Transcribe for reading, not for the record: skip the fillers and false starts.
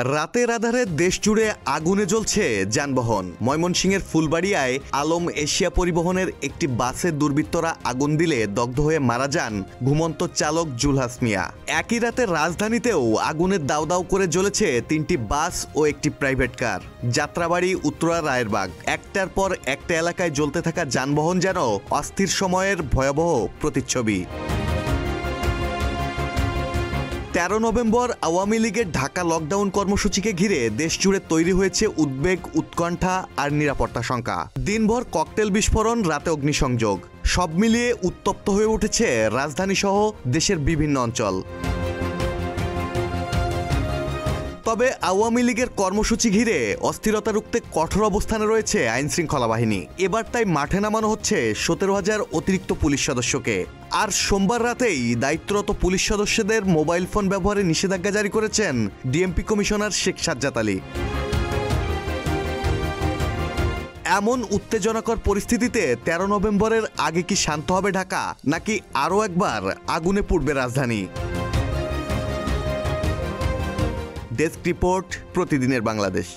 রাতের আধারে দেশ জুড়ে আগুনে জ্বলছে যানবাহন। ময়মনসিংহের ফুলবাড়িয়ায় আলম এশিয়া পরিবহনের একটি বাসে দুর্বৃত্তরা আগুন দিলে দগ্ধ হয়ে মারা যান ঘুমন্ত চালক জুলহাস মিয়া। একই রাতে রাজধানীতেও আগুনের দাউ দাউ করে জ্বলেছে 3টি বাস ও একটি প্রাইভেট কার। যাত্রাবাড়ি, উত্তরা, রায়েরবাগ, একটার পর একটা এলাকায় জ্বলতে থাকা যানবাহন যেন অস্থির সময়ের ভয়াবহ প্রতিচ্ছবি। 13 নভেম্বর আওয়ামী লীগের ঢাকা লকডাউন কর্মসূচিকে ঘিরে দেশজুড়ে তৈরি হয়েছে উদ্বেগ, উৎকণ্ঠা আর নিরাপত্তা শঙ্কা। দিনভর ককটেল বিস্ফোরণ, রাতে অগ্নিসংযোগ, সব মিলিয়ে উত্তপ্ত হয়ে উঠেছে রাজধানীসহ দেশের বিভিন্ন অঞ্চল। তবে আওয়ামী লীগের কর্মসূচি ঘিরে অস্থিরতা রুখতে কঠোর অবস্থানে রয়েছে আইনশৃঙ্খলা বাহিনী। এবার তাই মাঠে নামানো হচ্ছে 17,000 অতিরিক্ত পুলিশ সদস্যকে। আর সোমবার রাতেই দায়িত্বরত পুলিশ সদস্যদের মোবাইল ফোন ব্যবহারে নিষেধাজ্ঞা জারি করেছেন ডিএমপি কমিশনার শেখ সাজ্জাদ আলী। এমন উত্তেজনাকর পরিস্থিতিতে 13 নভেম্বরের আগে কি শান্ত হবে ঢাকা, নাকি আরও একবার আগুনে পুড়বে রাজধানী? ডেস্ক রিপোর্ট, প্রতিদিনের বাংলাদেশ।